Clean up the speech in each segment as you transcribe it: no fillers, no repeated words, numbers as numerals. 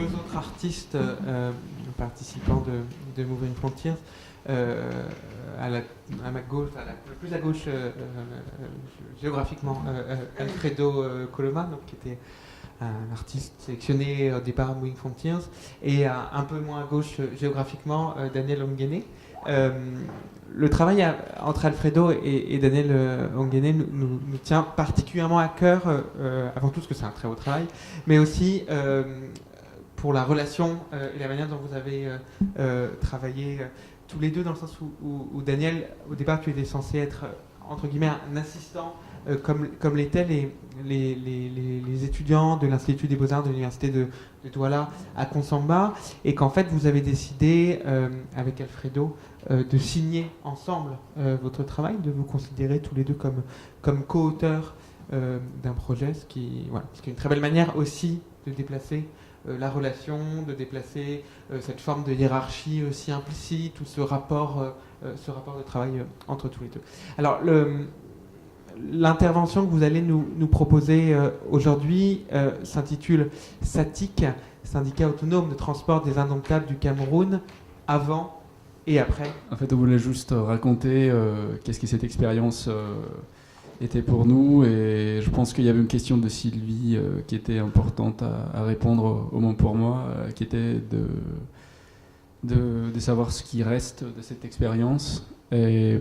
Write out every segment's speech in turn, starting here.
deux autres artistes participants de Moving Frontiers. À ma gauche, le plus à gauche géographiquement, Alfredo Coloma, donc, qui était un artiste sélectionné au départ à Moving Frontiers, et un peu moins à gauche géographiquement, Daniel Ongene. Le travail entre Alfredo et Daniel Ongene nous tient particulièrement à cœur, avant tout parce que c'est un très beau travail, mais aussi pour la relation et la manière dont vous avez travaillé tous les deux, dans le sens où Daniel, au départ, tu étais censé être, entre guillemets, un assistant, comme l'étaient les étudiants de l'Institut des Beaux-Arts de l'Université de Douala à Konsamba, et qu'en fait, vous avez décidé, avec Alfredo, de signer ensemble votre travail, de vous considérer tous les deux comme co-auteurs d'un projet, ce qui est une très belle manière aussi de déplacer la relation, de déplacer cette forme de hiérarchie aussi implicite, ou ce rapport de travail entre tous les deux. Alors, l'intervention que vous allez nous proposer aujourd'hui s'intitule SATIC, Syndicat autonome de transport des indomptables du Cameroun, avant et après. En fait, on voulait juste raconter qu'est-ce que cette expérience était pour nous, et je pense qu'il y avait une question de Sylvie qui était importante à répondre au moins pour moi, qui était de savoir ce qui reste de cette expérience. Et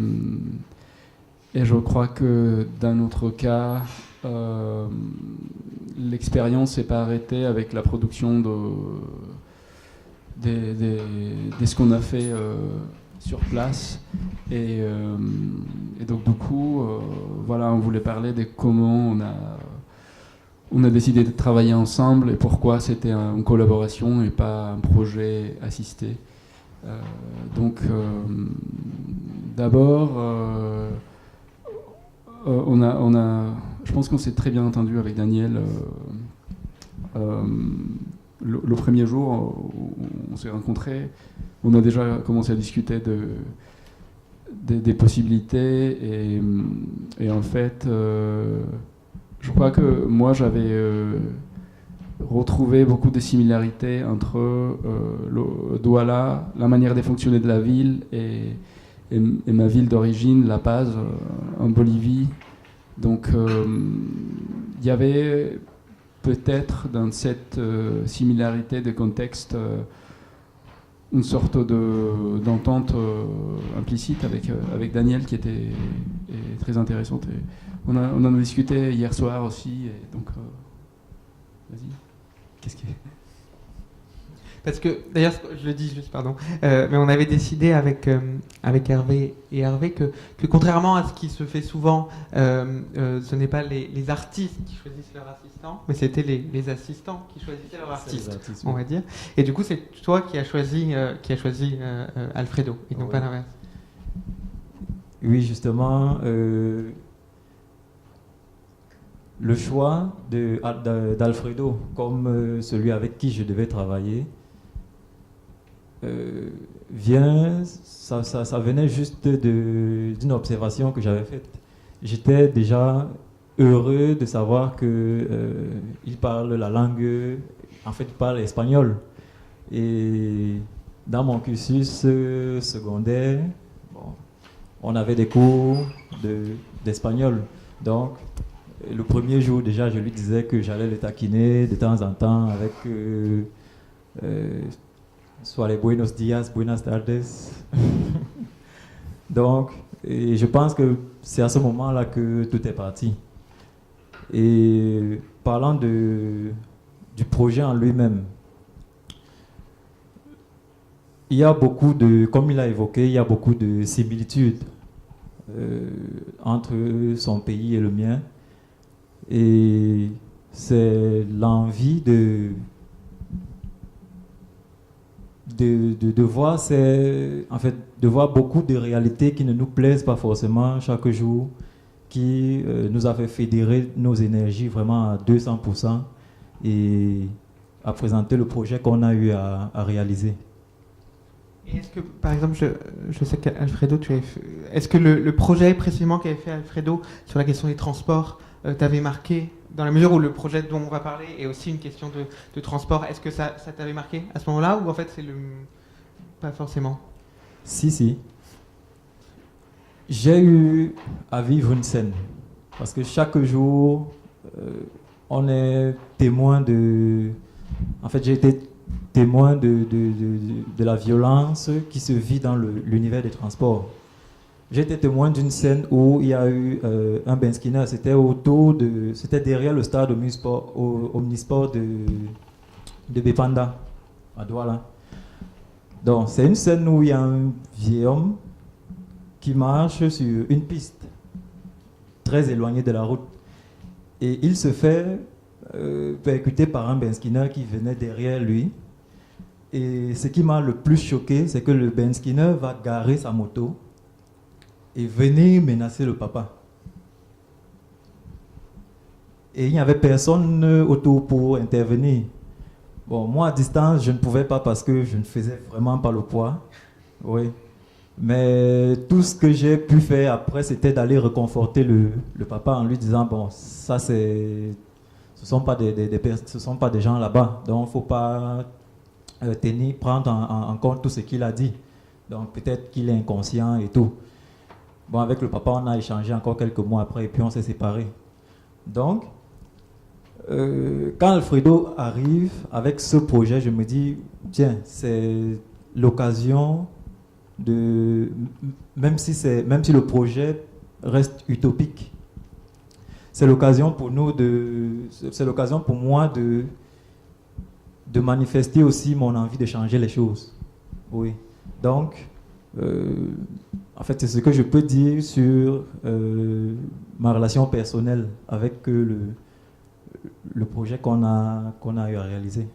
je crois que dans notre cas, l'expérience n'est pas arrêtée avec la production de ce qu'on a fait sur place, et donc du coup on voulait parler de comment on a décidé de travailler ensemble et pourquoi c'était une collaboration et pas un projet assisté. D'abord je pense qu'on s'est très bien entendu avec Daniel. Le premier jour où on s'est rencontrés, on a déjà commencé à discuter des possibilités, et en fait, je crois que moi j'avais retrouvé beaucoup de similarités entre Douala, la manière de fonctionner de la ville, et ma ville d'origine, La Paz, en Bolivie. Donc il y avait peut-être dans cette similarité de contexte une sorte d'entente implicite avec Daniel qui était très intéressante. Et on en a discuté hier soir aussi, et donc vas-y. Qu'est-ce qui est... Parce que, d'ailleurs, je le dis juste, pardon, mais on avait décidé avec Hervé que contrairement à ce qui se fait souvent, ce n'est pas les artistes qui choisissent leur assistant, mais c'était les assistants qui choisissaient leur artiste, on va dire. Et du coup, c'est toi qui as choisi Alfredo, et non pas l'inverse. Oui, justement, le choix d'Alfredo comme celui avec qui je devais travailler, ça venait juste d'une observation que j'avais faite. J'étais déjà heureux de savoir qu'il parle la langue, en fait il parle espagnol. Et dans mon cursus secondaire, on avait des cours d'espagnol. Donc le premier jour déjà, je lui disais que j'allais le taquiner de temps en temps avec soit les buenos días, buenas tardes. Donc, et je pense que c'est à ce moment-là que tout est parti. Et parlant du projet en lui-même, il y a beaucoup comme il a évoqué, il y a beaucoup de similitudes entre son pays et le mien. Et c'est l'envie de voir de voir beaucoup de réalités qui ne nous plaisent pas forcément chaque jour, qui nous a fait fédérer nos énergies vraiment à 200% et à présenter le projet qu'on a eu à réaliser. Et est-ce que, par exemple, je sais qu'Alfredo, est-ce que le projet précisément qu'avait fait Alfredo sur la question des transports t'avait marqué, dans la mesure où le projet dont on va parler est aussi une question de transport? Est-ce que ça t'avait marqué à ce moment-là, ou en fait pas forcément? Si. J'ai eu à vivre une scène. Parce que chaque jour, on est témoin de... En fait, j'ai été témoin de la violence qui se vit dans l'univers des transports. J'ai été témoin d'une scène où il y a eu un Ben Skinner. C'était derrière le stade omnisport de Bepanda, à Douala. Donc, c'est une scène où il y a un vieil homme qui marche sur une piste très éloignée de la route. Et il se fait percuter par un Ben Skinner qui venait derrière lui. Et ce qui m'a le plus choqué, c'est que le Ben Skinner va garer sa moto et venir menacer le papa. Et il n'y avait personne autour pour intervenir. Bon, moi, à distance, je ne pouvais pas parce que je ne faisais vraiment pas le poids. Oui. Mais tout ce que j'ai pu faire après, c'était d'aller réconforter le papa en lui disant, bon, ça ce sont pas des gens là-bas, donc il ne faut pas prendre en compte tout ce qu'il a dit. Donc peut-être qu'il est inconscient et tout. Bon, avec le papa, on a échangé encore quelques mois après et puis on s'est séparés. Donc, quand Alfredo arrive avec ce projet, je me dis, tiens, c'est l'occasion de... Même si le projet reste utopique, c'est l'occasion pour moi de manifester aussi mon envie de changer les choses. Oui. Donc, en fait, c'est ce que je peux dire sur ma relation personnelle avec le projet qu'on a eu à réaliser.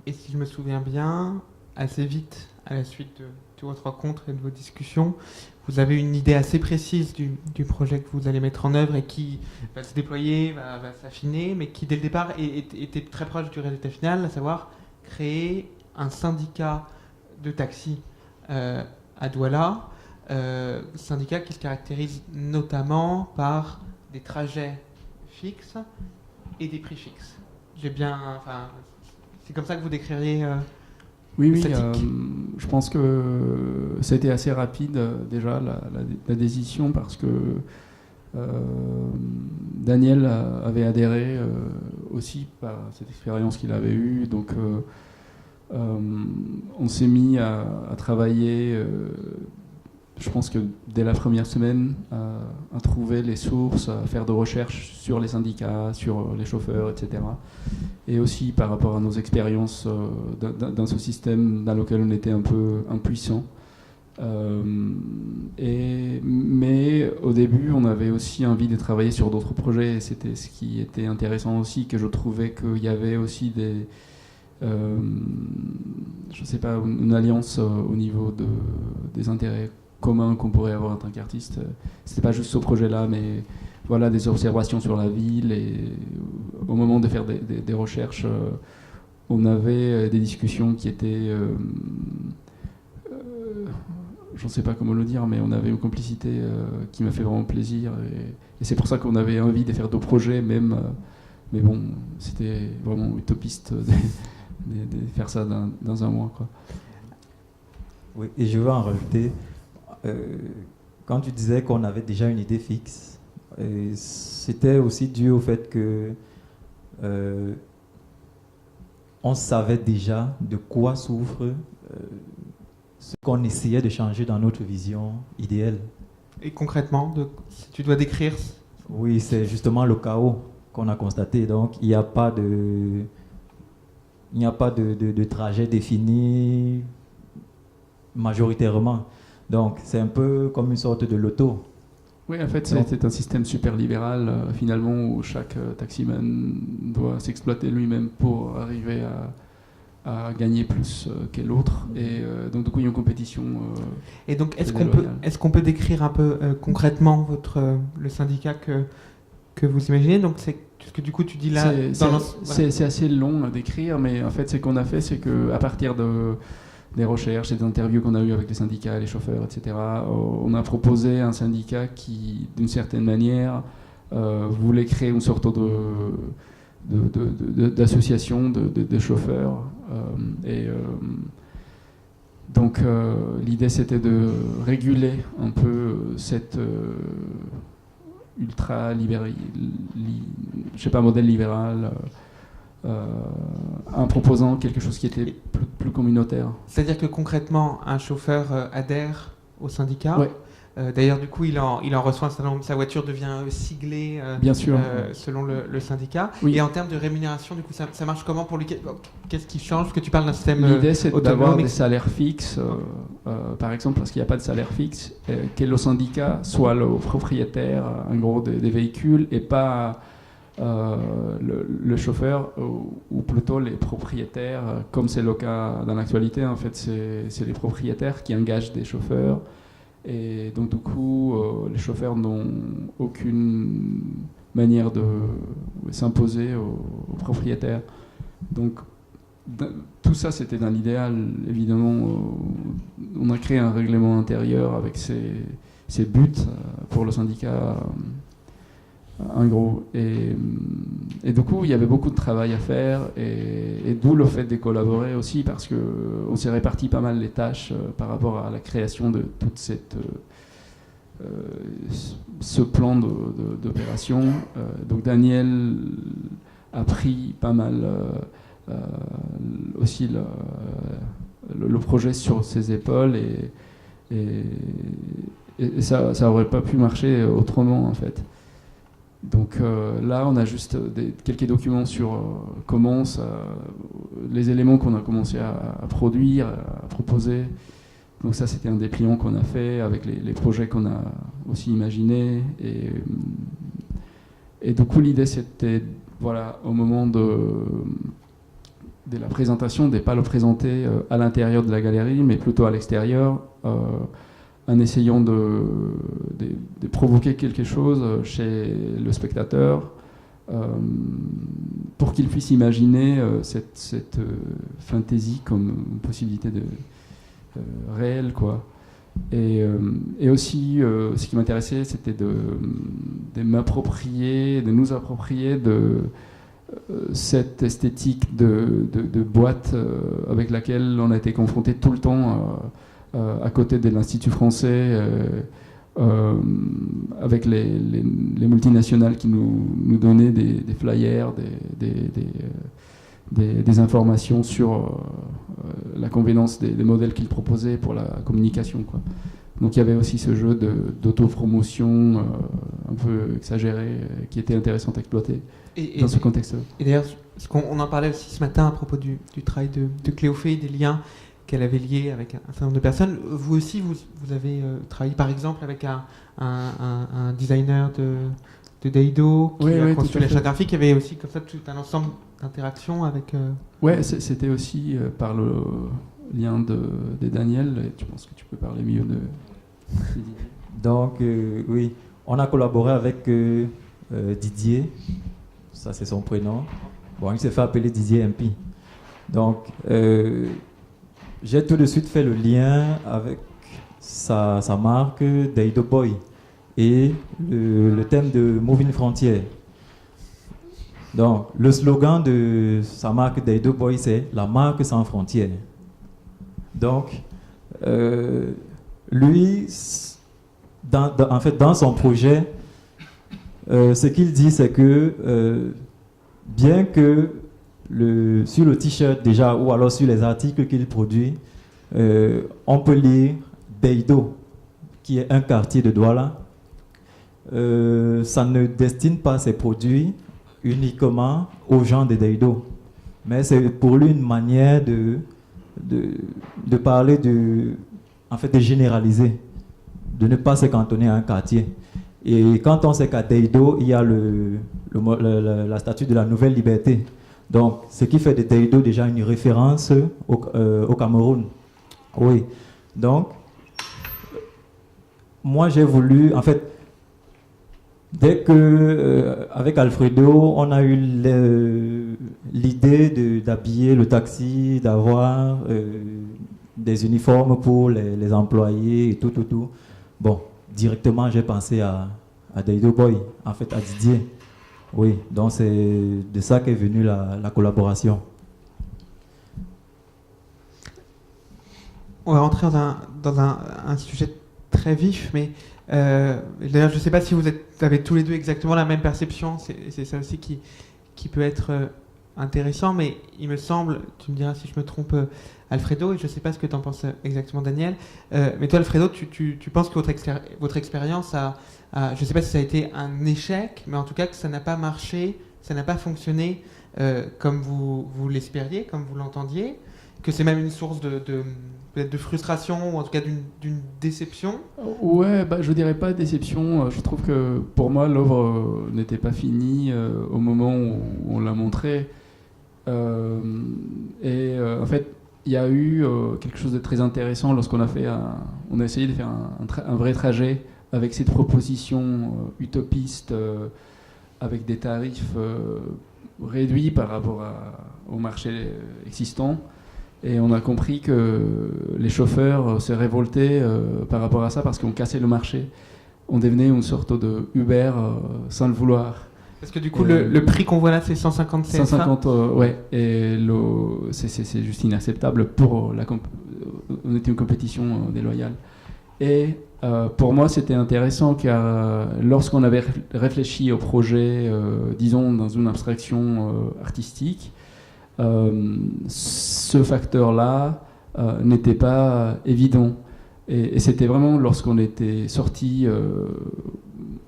Et si je me souviens bien, assez vite, à la suite de votre rencontre et de vos discussions, vous avez une idée assez précise du projet que vous allez mettre en œuvre et qui va se déployer, va s'affiner, mais qui dès le départ était très proche du résultat final, à savoir créer un syndicat de taxi à Douala, syndicat qui se caractérise notamment par des trajets fixes et des prix fixes. C'est comme ça que vous décririez Oui, je pense que ça a été assez rapide déjà la décision parce que Daniel avait adhéré aussi par cette expérience qu'il avait eue, donc on s'est mis à travailler. Je pense que dès la première semaine, à trouver les sources, à faire de recherches sur les syndicats, sur les chauffeurs, etc. Et aussi par rapport à nos expériences dans ce système dans lequel on était un peu impuissant. Mais au début, on avait aussi envie de travailler sur d'autres projets. Et c'était ce qui était intéressant aussi, que je trouvais qu'il y avait aussi une alliance au niveau des intérêts commun qu'on pourrait avoir en tant qu'artiste. C'était pas juste ce projet-là, mais voilà, des observations sur la ville. Et au moment de faire des recherches, on avait des discussions qui étaient... je ne sais pas comment le dire, mais on avait une complicité qui m'a fait vraiment plaisir. Et c'est pour ça qu'on avait envie de faire d'autres projets, même. Mais bon, c'était vraiment utopiste de faire ça dans un mois, quoi. Oui, et je veux en rajouter... quand tu disais qu'on avait déjà une idée fixe, c'était aussi dû au fait que on savait déjà de quoi souffre ce qu'on essayait de changer dans notre vision idéale. Et concrètement, si tu dois décrire... Oui, c'est justement le chaos qu'on a constaté. Donc, il n'y a pas de trajet défini majoritairement. Donc, c'est un peu comme une sorte de loto. Oui, en fait, c'est un système super libéral, finalement, où chaque taximan doit s'exploiter lui-même pour arriver à gagner plus que l'autre. Et donc, du coup, il y a une compétition. Et donc, est-ce qu'on peut décrire un peu concrètement le syndicat que vous imaginez? Donc, c'est ce que du coup tu dis là. C'est assez long à décrire, mais en fait, ce qu'on a fait, c'est qu'à partir des recherches et des interviews qu'on a eues avec les syndicats, les chauffeurs, etc., on a proposé un syndicat qui, d'une certaine manière, voulait créer une sorte d'association de chauffeurs. Donc l'idée c'était de réguler un peu cette modèle libéral en proposant quelque chose qui était plus communautaire. C'est-à-dire que concrètement, un chauffeur adhère au syndicat. Ouais. D'ailleurs, du coup, il en reçoit un certain nombre. Sa voiture devient siglée Bien sûr. selon le syndicat. Oui. Et en termes de rémunération, du coup, ça marche comment pour lui? Qu'est-ce qui change? Parce que tu parles d'un système L'idée, c'est d'avoir autonome. des salaires fixes, par exemple, parce qu'il n'y a pas de salaire fixe, que le syndicat soit le propriétaire, en gros, des véhicules et pas le chauffeur, ou plutôt les propriétaires, comme c'est le cas dans l'actualité. En fait, c'est les propriétaires qui engagent des chauffeurs. Et donc, du coup, les chauffeurs n'ont aucune manière de s'imposer aux propriétaires. Donc, tout ça, c'était dans l'idéal. Évidemment, on a créé un règlement intérieur avec ses buts pour le syndicat, en gros. Et du coup, il y avait beaucoup de travail à faire, et d'où le fait de collaborer aussi, parce qu'on s'est réparti pas mal les tâches par rapport à la création de toute ce plan d'opération. Donc Daniel a pris pas mal aussi le projet sur ses épaules, et ça n'aurait pas pu marcher autrement, en fait. Donc là, on a juste quelques documents sur les éléments qu'on a commencé à produire, à proposer. Donc ça, c'était un dépliant qu'on a fait avec les projets qu'on a aussi imaginés. Et du coup, l'idée, c'était, voilà, au moment de la présentation, de ne pas le présenter à l'intérieur de la galerie, mais plutôt à l'extérieur, en essayant de provoquer quelque chose chez le spectateur, pour qu'il puisse imaginer cette fantaisie comme une possibilité réelle, quoi. Et aussi, ce qui m'intéressait, c'était de nous approprier de cette esthétique de boîte avec laquelle on a été confronté tout le temps à côté de l'Institut français, avec les multinationales qui nous donnaient des flyers, des informations sur la convenance des modèles qu'ils proposaient pour la communication, quoi. Donc il y avait aussi ce jeu d'autopromotion un peu exagéré, qui était intéressant à exploiter dans ce contexte-là. Et d'ailleurs, on en parlait aussi ce matin à propos du travail de Cléophée, des liens qu'elle avait liés avec un certain nombre de personnes. Vous aussi, vous avez travaillé par exemple avec un designer de Daido qui a conçu la charte graphique. Il y avait aussi comme ça tout un ensemble d'interactions avec... Ouais, c'était aussi par le lien de Daniel. Et tu penses que tu peux parler mieux de... Donc, oui, on a collaboré avec Didier, ça c'est son prénom. Bon, il s'est fait appeler Didier MP. Donc, j'ai tout de suite fait le lien avec sa marque Daido Boy et le thème de Moving Frontier. Donc, le slogan de sa marque Daido Boy, c'est « La marque sans frontières ». Donc, lui, en fait, dans son projet, ce qu'il dit, c'est que bien que sur le t-shirt déjà, ou alors sur les articles qu'il produit, on peut lire Daido, qui est un quartier de Douala. Ça ne destine pas ses produits uniquement aux gens de Daido, mais c'est pour lui une manière de parler, en fait, de généraliser, de ne pas se cantonner à un quartier. Et quand on sait qu'à Daido, il y a la statue de la Nouvelle Liberté. Donc, ce qui fait de Daido déjà une référence au Cameroun. Oui. Donc, moi j'ai voulu, en fait, dès que, avec Alfredo, on a eu l'idée d'habiller le taxi, d'avoir des uniformes pour les employés et tout. Bon, directement, j'ai pensé à Daido Boy, en fait, à Didier. Oui, donc c'est de ça qu'est venue la collaboration. On va rentrer dans un sujet très vif, mais d'ailleurs, je ne sais pas si vous avez tous les deux exactement la même perception, c'est ça aussi qui peut être intéressant, mais il me semble, tu me diras si je me trompe, Alfredo, et je ne sais pas ce que tu en penses exactement, Daniel, mais toi, Alfredo, tu penses que votre expérience je ne sais pas si ça a été un échec, mais en tout cas que ça n'a pas marché, ça n'a pas fonctionné comme vous l'espériez, comme vous l'entendiez, que c'est même une source peut-être de frustration, ou en tout cas d'une déception? Ouais, je dirais pas déception. Je trouve que pour moi, l'œuvre n'était pas finie au moment où on l'a montrée. En fait, il y a eu quelque chose de très intéressant lorsqu'on a essayé de faire un vrai trajet avec cette proposition utopiste, avec des tarifs réduits par rapport au marché existant. Et on a compris que les chauffeurs se révoltaient par rapport à ça parce qu'on cassait le marché. On devenait une sorte de Uber sans le vouloir. Parce que du coup, le prix qu'on voit là, c'est 150 CFA. 150, ouais. Et c'est juste inacceptable on était une compétition déloyale. Et pour moi, c'était intéressant car lorsqu'on avait réfléchi au projet, disons, dans une abstraction artistique, ce facteur-là n'était pas évident. Et c'était vraiment lorsqu'on était sorti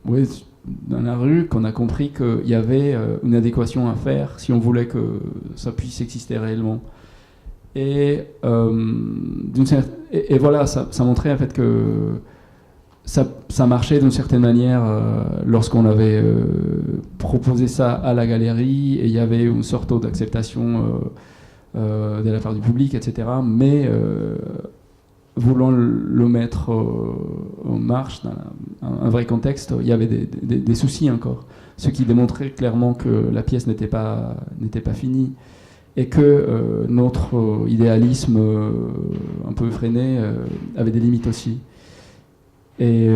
dans la rue qu'on a compris qu'il y avait une adéquation à faire si on voulait que ça puisse exister réellement. Et voilà, ça montrait en fait que ça marchait d'une certaine manière lorsqu'on avait proposé ça à la galerie et il y avait une sorte d'acceptation de la part du public, etc. Mais voulant le mettre en marche dans un vrai contexte, il y avait des soucis encore, ce qui démontrait clairement que la pièce n'était pas finie et que notre idéalisme un peu effréné avait des limites aussi. Et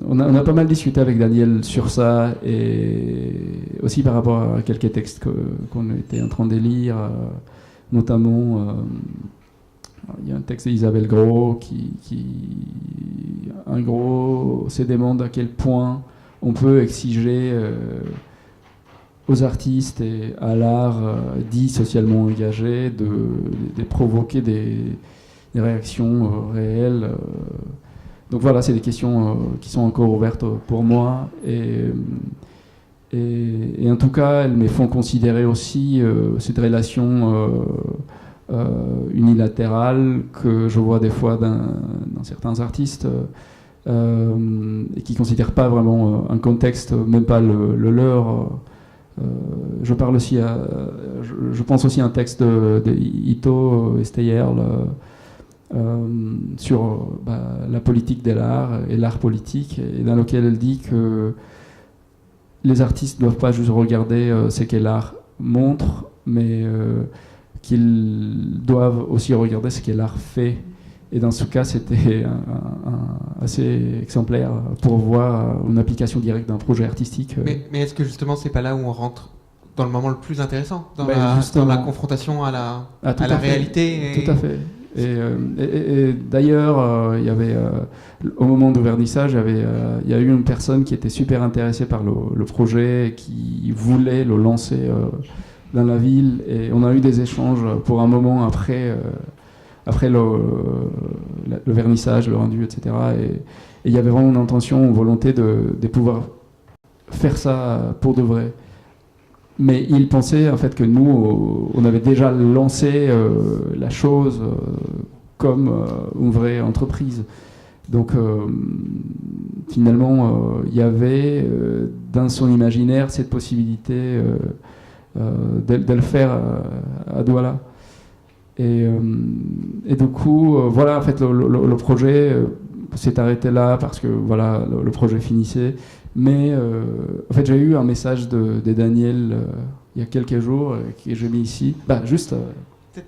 on a pas mal discuté avec Daniel sur ça et aussi par rapport à quelques textes qu'on était en train de lire, notamment il y a un texte d'Isabelle Gros qui en gros se demande à quel point on peut exiger aux artistes et à l'art dit socialement engagé de provoquer des réactions réelles. Donc voilà, c'est des questions qui sont encore ouvertes pour moi et en tout cas, elles me font considérer aussi cette relation unilatérale que je vois des fois dans certains artistes et qui ne considèrent pas vraiment un contexte, même pas le leur. Je pense aussi à un texte de Ito Esteyerl sur la politique de l'art et l'art politique, et dans lequel elle dit que les artistes ne doivent pas juste regarder ce que l'art montre, mais qu'ils doivent aussi regarder ce que l'art fait. Et dans ce cas, c'était assez exemplaire pour voir une application directe d'un projet artistique. Mais est-ce que justement, c'est pas là où on rentre dans le moment le plus intéressant, dans la confrontation à la réalité Tout à fait. Et d'ailleurs, il y avait, au moment du vernissage, il y a eu une personne qui était super intéressée par le projet, qui voulait le lancer dans la ville. Et on a eu des échanges pour un moment après le vernissage, le rendu, etc. Et il y avait vraiment une intention, une volonté de pouvoir faire ça pour de vrai. Mais il pensait en fait que nous, on avait déjà lancé la chose comme une vraie entreprise. Donc finalement, il y avait dans son imaginaire cette possibilité de le faire à Douala. Et du coup, voilà, en fait, le projet s'est arrêté là parce que voilà, le projet finissait. Mais en fait, j'ai eu un message de Daniel il y a quelques jours que j'ai mis ici, juste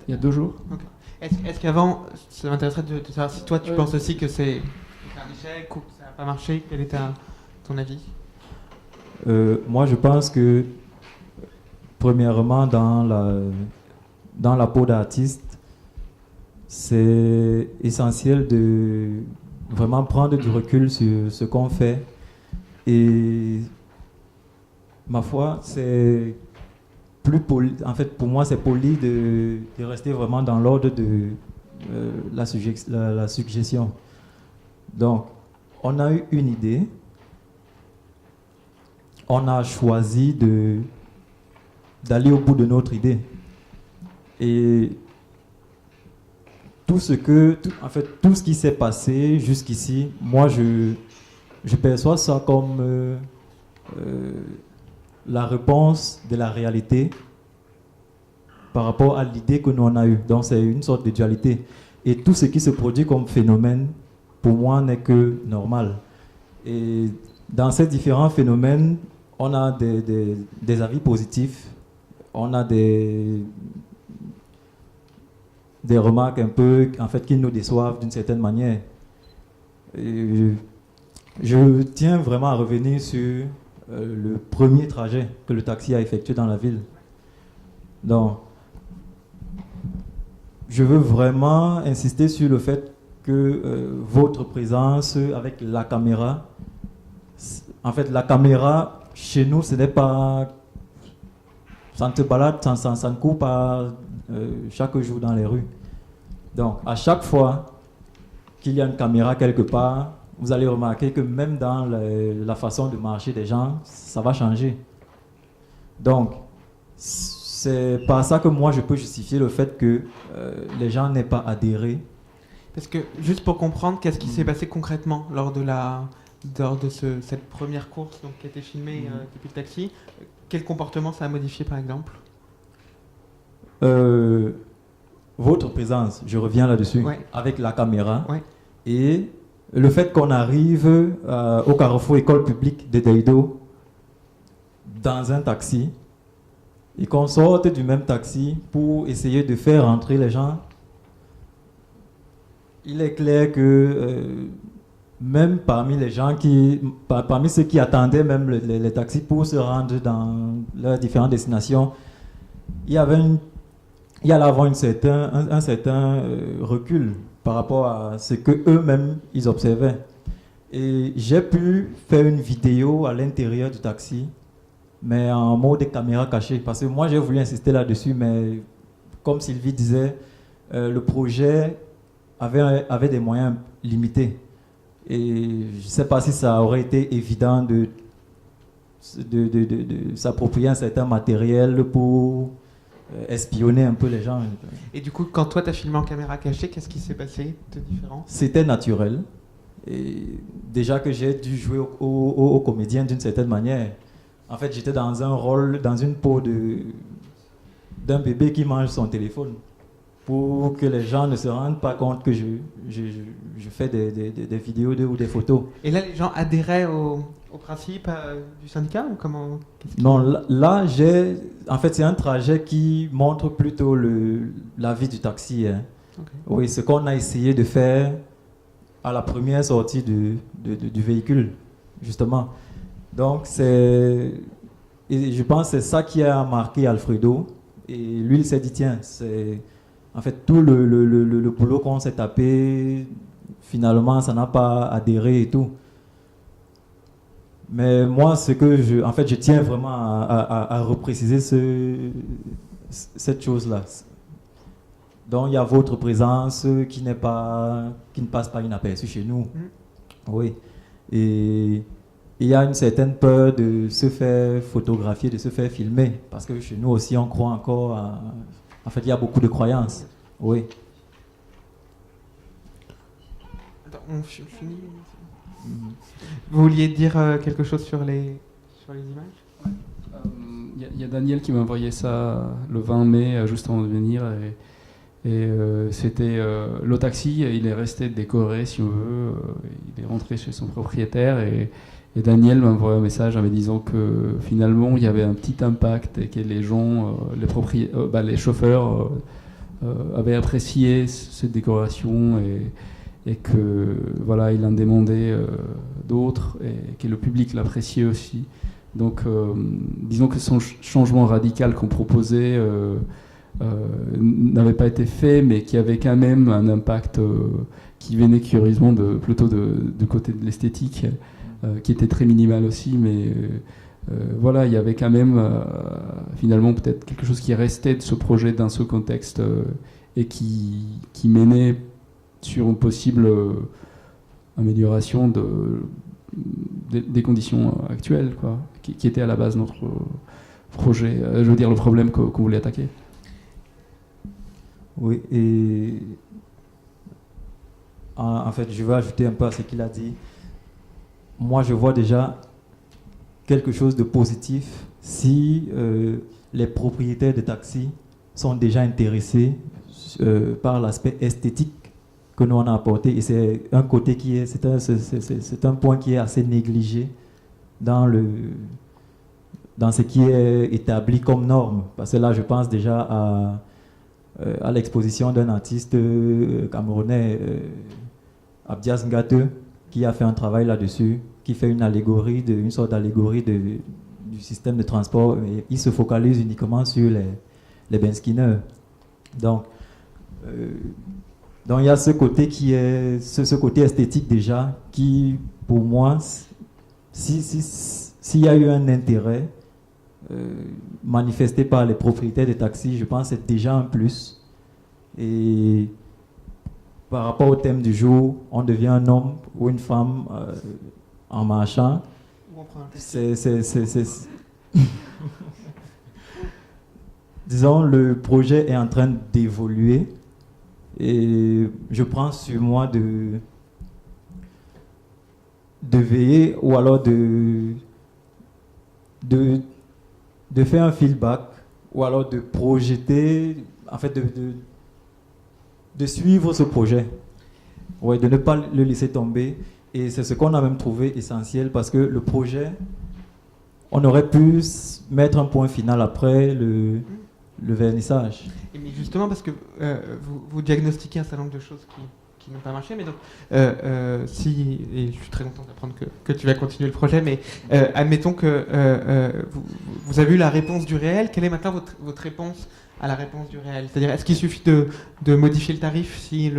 il y a 2 jours. Okay. Est-ce qu'avant, ça m'intéresserait de savoir si toi tu Ouais. penses aussi que c'est un échec ou que ça n'a pas marché. Quel est ton avis? Moi, je pense que, premièrement, dans la peau d'artiste, c'est essentiel de vraiment prendre du recul sur ce qu'on fait. Et ma foi, c'est plus poli. En fait, pour moi, c'est poli de rester vraiment dans l'ordre de la suggestion. Donc, on a eu une idée. On a choisi d'aller au bout de notre idée. Et tout ce qui s'est passé jusqu'ici, moi, je perçois ça comme la réponse de la réalité par rapport à l'idée que nous on a eue. Donc, c'est une sorte de dualité. Et tout ce qui se produit comme phénomène, pour moi, n'est que normal. Et dans ces différents phénomènes, on a des avis positifs, on a des remarques un peu, en fait, qui nous déçoivent d'une certaine manière. Et je tiens vraiment à revenir sur le premier trajet que le taxi a effectué dans la ville. Donc, je veux vraiment insister sur le fait que votre présence avec la caméra, en fait, la caméra, chez nous, ce n'est pas... Ça ne te balade, ça ne court pas chaque jour dans les rues. Donc, à chaque fois qu'il y a une caméra quelque part, vous allez remarquer que même dans la façon de marcher des gens, ça va changer. Donc, c'est par ça que moi, je peux justifier le fait que les gens n'aient pas adhéré. Parce que, juste pour comprendre, qu'est-ce qui s'est passé concrètement lors de cette première course donc, qui a été filmée depuis le taxi? Quel comportement ça a modifié, par exemple? Votre présence, je reviens là-dessus, Ouais. avec la caméra. Ouais. Et le fait qu'on arrive au carrefour école publique de Deido dans un taxi et qu'on sorte du même taxi pour essayer de faire rentrer les gens, il est clair que même parmi les gens parmi ceux qui attendaient même les taxis pour se rendre dans leurs différentes destinations, il y allait avoir un certain recul par rapport à ce que eux-mêmes ils observaient. Et j'ai pu faire une vidéo à l'intérieur du taxi, mais en mode caméra cachée, parce que moi j'ai voulu insister là-dessus, mais comme Sylvie disait, le projet avait des moyens limités. Et je ne sais pas si ça aurait été évident de s'approprier un certain matériel pour espionner un peu les gens. Et du coup, quand toi, tu as filmé en caméra cachée, qu'est-ce qui s'est passé de différent? C'était naturel. Et déjà que j'ai dû jouer au comédien d'une certaine manière. En fait, j'étais dans un rôle, dans une peau d'un bébé qui mange son téléphone. Pour que les gens ne se rendent pas compte que je fais des vidéos ou des photos. Et là, les gens adhéraient au principe du syndicat ou comment? Non, là, en fait, c'est un trajet qui montre plutôt la vie du taxi. Hein. Okay. Oui, ce qu'on a essayé de faire à la première sortie du véhicule, justement. Donc, et je pense que c'est ça qui a marqué Alfredo. Et lui, il s'est dit, tiens, c'est... En fait, tout le boulot qu'on s'est tapé, finalement, ça n'a pas adhéré et tout. Mais moi, en fait, je tiens vraiment à repréciser cette chose-là. Donc, il y a votre présence qui ne passe pas inaperçue chez nous. Oui. Et il y a une certaine peur de se faire photographier, de se faire filmer. Parce que chez nous aussi, on croit encore à... En fait, il y a beaucoup de croyances. Oui. Attends, on finit. Vous vouliez dire quelque chose sur les images? Il y a Daniel qui m'a envoyé ça le 20 mai, juste avant de venir. Et c'était le taxi, il est resté décoré, si on veut. Il est rentré chez son propriétaire et Daniel m'a envoyé un message en me disant que finalement il y avait un petit impact et que les gens, les chauffeurs avait apprécié cette décoration et que voilà, il en demandait d'autres et que le public l'appréciait aussi. Donc, disons que son changement radical qu'on proposait n'avait pas été fait, mais qui avait quand même un impact qui venait curieusement plutôt du côté de l'esthétique, qui était très minimal aussi, mais voilà, il y avait quand même finalement peut-être quelque chose qui restait de ce projet dans ce contexte et qui menait sur une possible amélioration des conditions actuelles, quoi, qui était à la base de notre projet, je veux dire le problème qu'on voulait attaquer. Oui, et en fait, je vais ajouter un peu à ce qu'il a dit. Moi, je vois déjà quelque chose de positif si les propriétaires de taxis sont déjà intéressés par l'aspect esthétique que nous on a apporté, et c'est un côté qui est, c'est un point qui est assez négligé dans ce qui est établi comme norme, parce que là je pense déjà à l'exposition d'un artiste camerounais, Abdias Ngate, qui a fait un travail là-dessus, qui fait une sorte d'allégorie du système de transport, mais il se focalise uniquement sur les benzineurs. Donc il y a ce côté qui est ce côté esthétique déjà qui, pour moi, s'il y a eu un intérêt manifesté par les propriétaires des taxis, je pense que c'est déjà un plus. Et par rapport au thème du jour, on devient un homme ou une femme en marchant. Disons, le projet est en train d'évoluer. Et je prends sur moi de veiller ou alors de faire un feedback ou alors de projeter, en fait de suivre ce projet, ouais, de ne pas le laisser tomber. Et c'est ce qu'on a même trouvé essentiel, parce que le projet, on aurait pu mettre un point final après le vernissage. Mais justement, parce que vous diagnostiquez un certain nombre de choses qui n'ont pas marché, mais donc, et je suis très content d'apprendre que tu vas continuer le projet, mais admettons que vous avez eu la réponse du réel. Quelle est maintenant votre réponse à la réponse du réel? C'est-à-dire, est-ce qu'il suffit de modifier le tarif si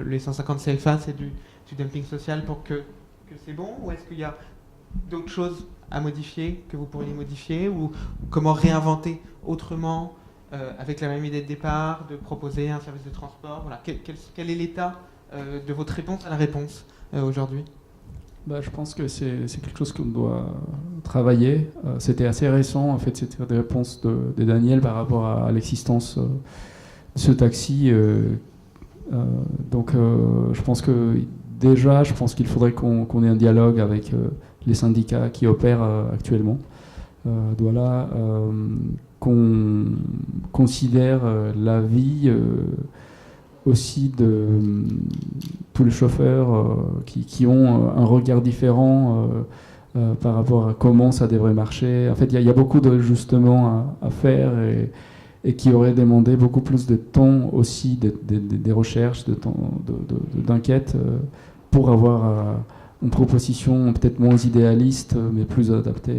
les 150 CFA, c'est du dumping social pour que c'est bon, ou est-ce qu'il y a d'autres choses à modifier, que vous pourriez modifier, ou comment réinventer autrement avec la même idée de départ, de proposer un service de transport, voilà. Quel est l'état de votre réponse à la réponse aujourd'hui? Je pense que c'est quelque chose qu'on doit travailler. C'était assez récent, en fait, c'était des réponses de Daniel par rapport à l'existence de ce taxi. Donc, je pense qu'il faudrait qu'on ait un dialogue avec les syndicats qui opèrent actuellement. Douala, qu'on considère la vie aussi de tous les chauffeurs qui ont un regard différent par rapport à comment ça devrait marcher. En fait, il y a beaucoup d'ajustements à faire et qui auraient demandé beaucoup plus de temps aussi, des recherches, d'enquête pour avoir une proposition peut-être moins idéaliste mais plus adaptée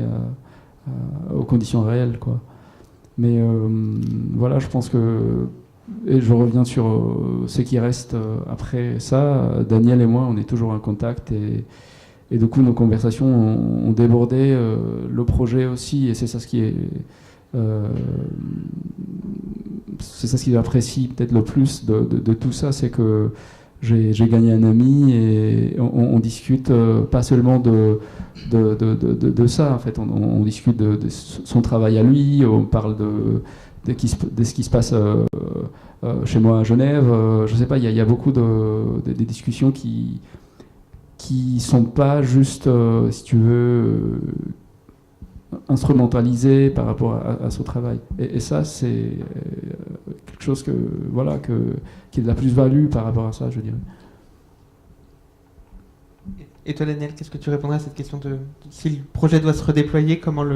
aux conditions réelles, quoi. Mais voilà, je pense que, et je reviens sur ce qui reste après ça, Daniel et moi, on est toujours en contact et du coup nos conversations ont débordé le projet aussi, et c'est ça ce qui est j'apprécie peut-être le plus de tout ça, c'est que j'ai gagné un ami et on discute pas seulement de ça, en fait, on discute de son travail à lui, on parle de ce qui se passe chez moi à Genève, je sais pas, il y a beaucoup des discussions qui sont pas juste, si tu veux, instrumentalisées par rapport à son travail. Et ça, c'est quelque chose qui est de la plus-value par rapport à ça, je dirais. Et toi, Daniel, qu'est-ce que tu répondrais à cette question de si le projet doit se redéployer, comment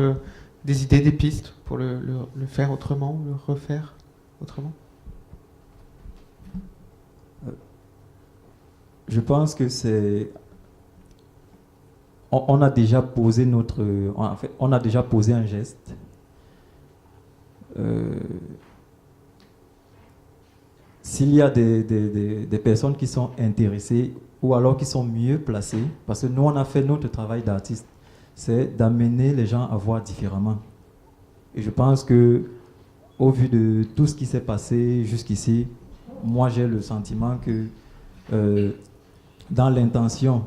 des idées, des pistes pour le faire autrement, le refaire autrement? Je pense que c'est... On a déjà posé on a déjà posé un geste. S'il y a des personnes qui sont intéressées ou alors qui sont mieux placées, parce que nous, on a fait notre travail d'artiste, c'est d'amener les gens à voir différemment. Et je pense que, au vu de tout ce qui s'est passé jusqu'ici, moi, j'ai le sentiment que dans l'intention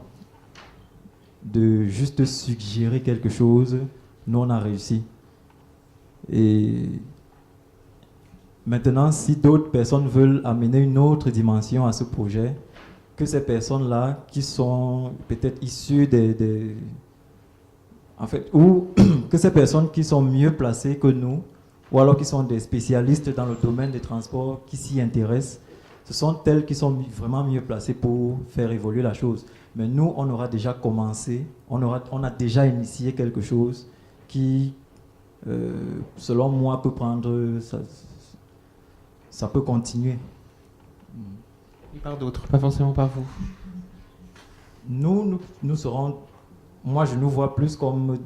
de juste suggérer quelque chose, nous, on a réussi. Et maintenant, si d'autres personnes veulent amener une autre dimension à ce projet, que ces personnes-là, qui sont peut-être issues en fait, ou que ces personnes qui sont mieux placées que nous, ou alors qui sont des spécialistes dans le domaine des transports, qui s'y intéressent, ce sont elles qui sont vraiment mieux placées pour faire évoluer la chose. Mais nous, on aura déjà commencé, on a déjà initié quelque chose qui, selon moi, peut prendre... Ça peut continuer. Et par d'autres, pas forcément par vous. Nous serons... Moi, je nous vois plus comme...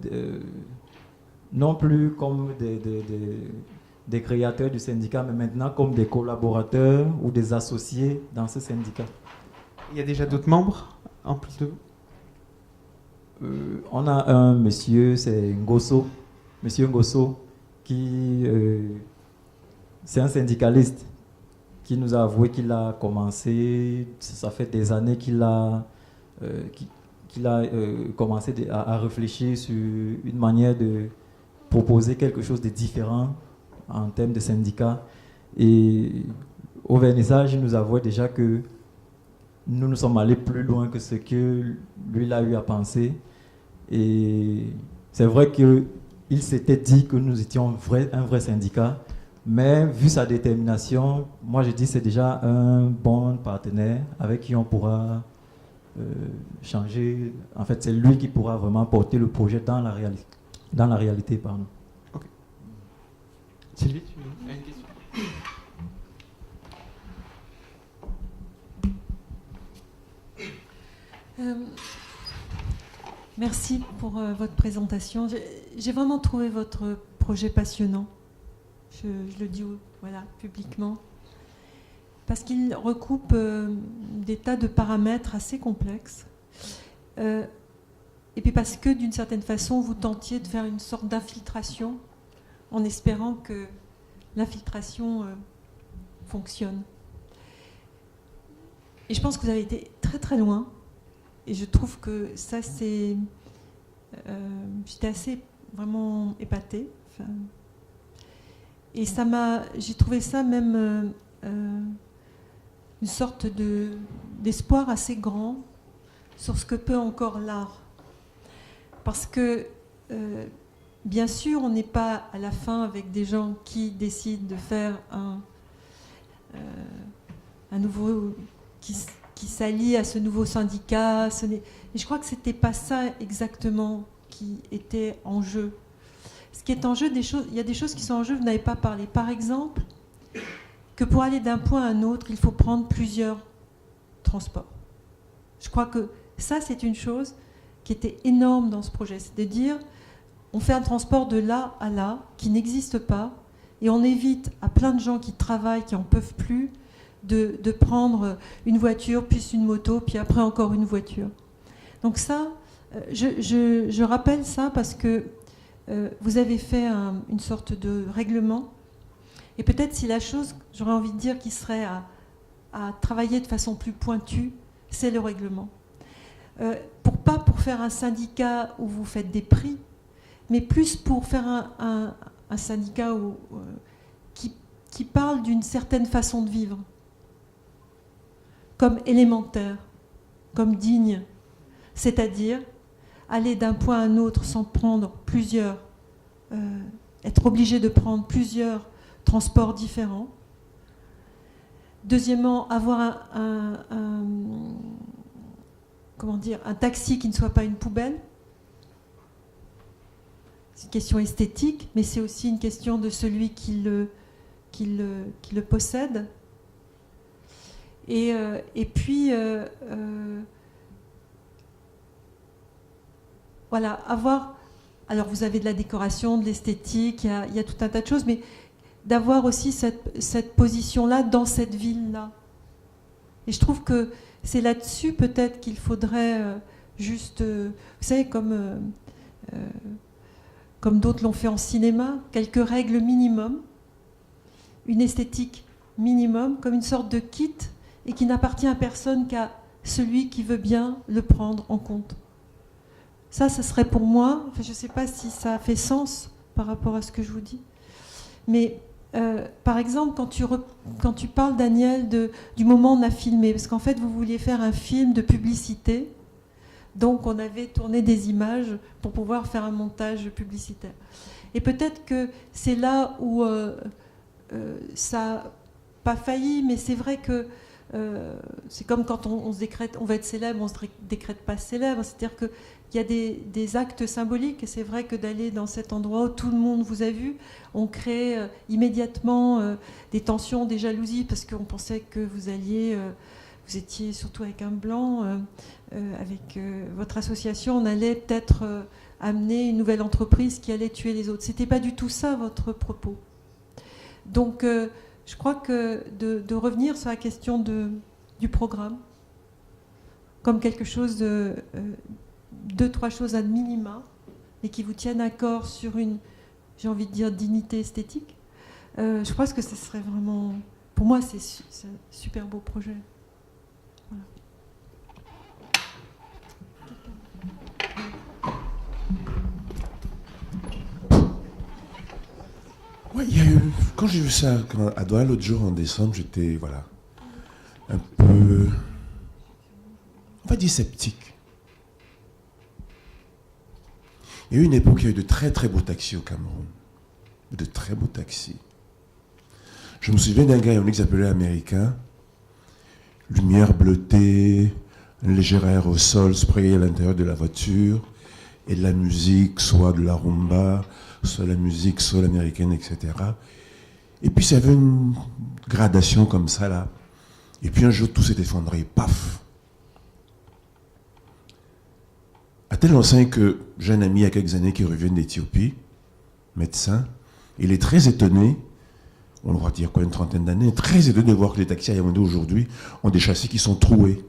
non plus comme des créateurs du syndicat, mais maintenant comme des collaborateurs ou des associés dans ce syndicat. Il y a déjà d'autres membres en plus de vous? On a un monsieur, c'est Ngosso, monsieur Ngosso, qui c'est un syndicaliste qui nous a avoué qu'il a commencé, ça fait des années qu'il a commencé à réfléchir sur une manière de proposer quelque chose de différent en termes de syndicat. Et au vernissage, il nous avouait déjà que nous sommes allés plus loin que ce que lui il a eu à penser. Et c'est vrai qu'il s'était dit que nous étions un vrai syndicat, mais vu sa détermination, moi je dis que c'est déjà un bon partenaire avec qui on pourra changer. En fait, c'est lui qui pourra vraiment porter le projet dans la réalité. Pardon. Okay. Sylvie, tu as une question? Merci pour votre présentation. J'ai vraiment trouvé votre projet passionnant. Je le dis publiquement. Parce qu'il recoupe des tas de paramètres assez complexes. Et puis parce que d'une certaine façon, vous tentiez de faire une sorte d'infiltration en espérant que l'infiltration fonctionne. Et je pense que vous avez été très très loin. Et je trouve que ça, c'est... j'étais assez vraiment épatée. Enfin, et ça j'ai trouvé ça même une sorte d'espoir assez grand sur ce que peut encore l'art. Parce que, bien sûr, on n'est pas à la fin avec des gens qui décident de faire un nouveau... qui s'allie à ce nouveau syndicat. Et je crois que ce n'était pas ça exactement qui était en jeu. Ce qui est en jeu, il y a des choses qui sont en jeu, vous n'avez pas parlé. Par exemple, que pour aller d'un point à un autre, il faut prendre plusieurs transports. Je crois que ça, c'est une chose qui était énorme dans ce projet. C'est de dire, on fait un transport de là à là, qui n'existe pas, et on évite à plein de gens qui travaillent, qui n'en peuvent plus, de prendre une voiture, puis une moto, puis après encore une voiture. Donc ça, je rappelle ça parce que vous avez fait une sorte de règlement. Et peut-être si la chose, j'aurais envie de dire, qui serait à travailler de façon plus pointue, c'est le règlement. Pas pour faire un syndicat où vous faites des prix, mais plus pour faire un syndicat qui parle d'une certaine façon de vivre. Comme élémentaire, comme digne, c'est-à-dire aller d'un point à un autre sans prendre plusieurs, être obligé de prendre plusieurs transports différents. Deuxièmement, avoir un taxi qui ne soit pas une poubelle. C'est une question esthétique, mais c'est aussi une question de celui qui le possède. Et puis, voilà, avoir... Alors, vous avez de la décoration, de l'esthétique, il y a tout un tas de choses, mais d'avoir aussi cette position-là dans cette ville-là. Et je trouve que c'est là-dessus, peut-être, qu'il faudrait juste... vous savez, comme d'autres l'ont fait en cinéma, quelques règles minimum, une esthétique minimum, comme une sorte de kit, et qui n'appartient à personne qu'à celui qui veut bien le prendre en compte. Ça serait pour moi, enfin, je ne sais pas si ça fait sens par rapport à ce que je vous dis, mais par exemple, quand tu parles, Daniel, du moment où on a filmé, parce qu'en fait, vous vouliez faire un film de publicité, donc on avait tourné des images pour pouvoir faire un montage publicitaire. Et peut-être que c'est là où ça n'a pas failli, mais c'est vrai que c'est comme quand on se décrète, on va être célèbre, on ne se décrète pas célèbre, c'est-à-dire qu'il y a des actes symboliques, et c'est vrai que d'aller dans cet endroit où tout le monde vous a vu, on crée immédiatement des tensions, des jalousies, parce qu'on pensait que vous étiez surtout avec un blanc, avec votre association, on allait peut-être amener une nouvelle entreprise qui allait tuer les autres. C'était pas du tout ça votre propos. Donc je crois que de revenir sur la question du programme, comme quelque chose de 2-3 choses ad minima, et qui vous tiennent à corps sur une, j'ai envie de dire, dignité esthétique, je pense que ce serait vraiment... Pour moi, c'est un super beau projet. Voilà. Ouais, il y a eu, quand j'ai vu ça à Douala l'autre jour en décembre, j'étais un peu, on va dire, sceptique. Il y a eu une époque où il y a eu de très très beaux taxis au Cameroun. De très beaux taxis. Je me souviens d'un gars, on s'appelait américain, lumière bleutée, un léger aérosol sprayé à l'intérieur de la voiture, et de la musique, soit de la rumba, soit la musique, soit l'américaine, etc. Et puis ça avait une gradation comme ça là. Et puis un jour tout s'est effondré, paf. À tel enseigne que j'ai un ami il y a quelques années qui revient d'Éthiopie, médecin, il est très étonné, on le voit dire quoi, une trentaine d'années, très étonné de voir que les taxis à Yaoundé aujourd'hui ont des châssis qui sont troués.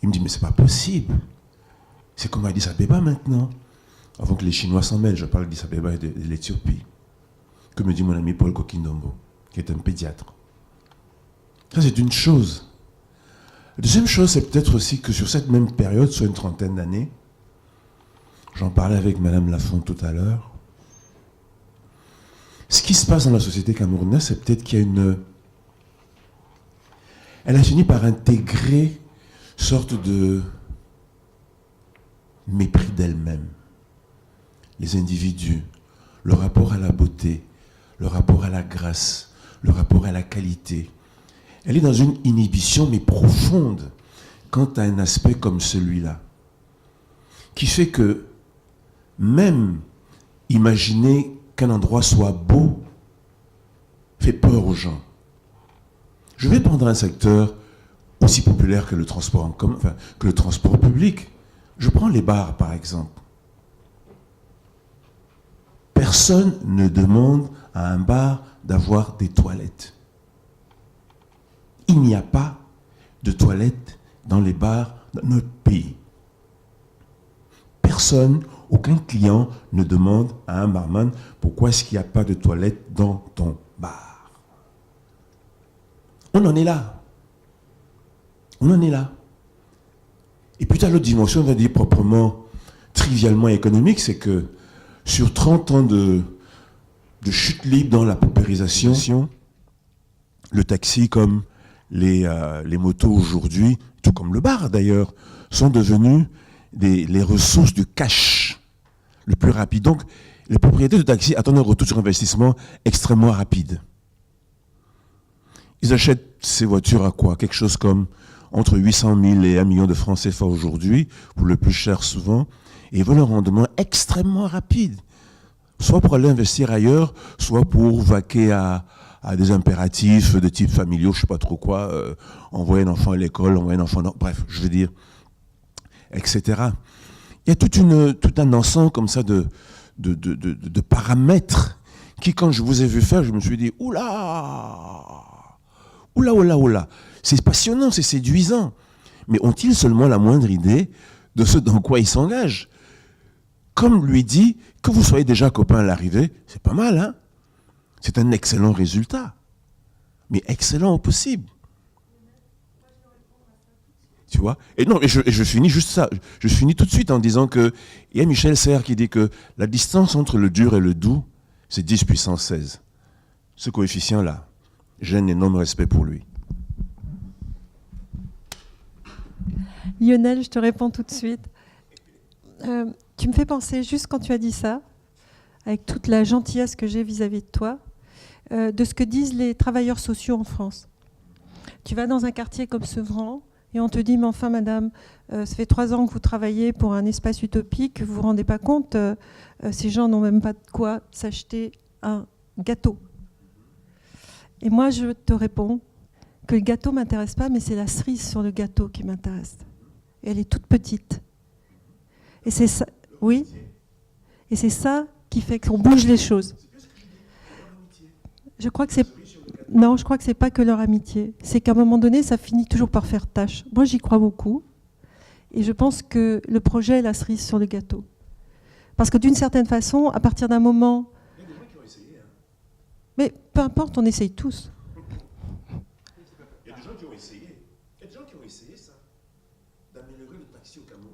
Il me dit mais c'est pas possible. C'est comme à Addis Abeba maintenant. Avant que les Chinois s'en mêlent, je parle d'Addis Abeba et de l'Éthiopie. Que me dit mon ami Paul Kokindombo, qui est un pédiatre. Ça, c'est une chose. La deuxième chose, c'est peut-être aussi que sur cette même période, soit une trentaine d'années, j'en parlais avec Madame Lafont tout à l'heure, ce qui se passe dans la société camerounaise, c'est peut-être qu'il y a une... Elle a fini par intégrer une sorte de mépris d'elle-même. Les individus, le rapport à la beauté, le rapport à la grâce, le rapport à la qualité. Elle est dans une inhibition, mais profonde, quant à un aspect comme celui-là, qui fait que même imaginer qu'un endroit soit beau fait peur aux gens. Je vais prendre un secteur aussi populaire que le transport en commun, enfin, que le transport public. Je prends les bars, par exemple. Personne ne demande à un bar d'avoir des toilettes. Il n'y a pas de toilettes dans les bars de notre pays. Personne, aucun client ne demande à un barman pourquoi est-ce qu'il n'y a pas de toilettes dans ton bar. On en est là. On en est là. Et puis, tu as l'autre dimension, on va dire proprement, trivialement économique, c'est que sur 30 ans de chute libre dans la paupérisation, le taxi comme les motos aujourd'hui, tout comme le bar d'ailleurs, sont devenus les ressources du cash le plus rapide. Donc, les propriétaires de taxi attendent un retour sur investissement extrêmement rapide. Ils achètent ces voitures à quoi? Quelque chose comme entre 800 000 et 1 million de francs CFA aujourd'hui, pour le plus cher souvent, et ils veulent un rendement extrêmement rapide. Soit pour aller investir ailleurs, soit pour vaquer à à des impératifs de type familiaux, je sais pas trop quoi, envoyer un enfant à l'école, envoyer un enfant... Bref, je veux dire, etc. Il y a tout un ensemble comme ça de paramètres qui, quand je vous ai vu faire, je me suis dit, oula, c'est passionnant, c'est séduisant. Mais ont-ils seulement la moindre idée de ce dans quoi ils s'engagent? Comme lui dit, que vous soyez déjà copains à l'arrivée, c'est pas mal, hein? C'est un excellent résultat. Mais excellent au possible. Tu vois? Et non, et je finis juste ça. Je finis tout de suite en disant que, il y a Michel Serres qui dit que la distance entre le dur et le doux, c'est 10 puissance 16. Ce coefficient-là, j'ai un énorme respect pour lui. Lionel, je te réponds tout de suite. Tu me fais penser, juste quand tu as dit ça, avec toute la gentillesse que j'ai vis-à-vis de toi, de ce que disent les travailleurs sociaux en France. Tu vas dans un quartier comme Sevran et on te dit, mais enfin madame, ça fait 3 ans que vous travaillez pour un espace utopique, vous ne vous rendez pas compte, ces gens n'ont même pas de quoi s'acheter un gâteau. Et moi je te réponds que le gâteau ne m'intéresse pas, mais c'est la cerise sur le gâteau qui m'intéresse. Et elle est toute petite. Et c'est ça, oui. Et c'est ça qui fait qu'on bouge les choses. Je crois que c'est... Non, je crois que c'est pas que leur amitié. C'est qu'à un moment donné, ça finit toujours par faire tâche. Moi, j'y crois beaucoup. Et je pense que le projet est la cerise sur le gâteau. Parce que d'une certaine façon, à partir d'un moment... Il y a des gens qui ont essayé. Hein. Mais peu importe, on essaye tous. Il y a des gens qui ont essayé. Il y a des gens qui ont essayé ça. D'améliorer le taxi au Cameroun.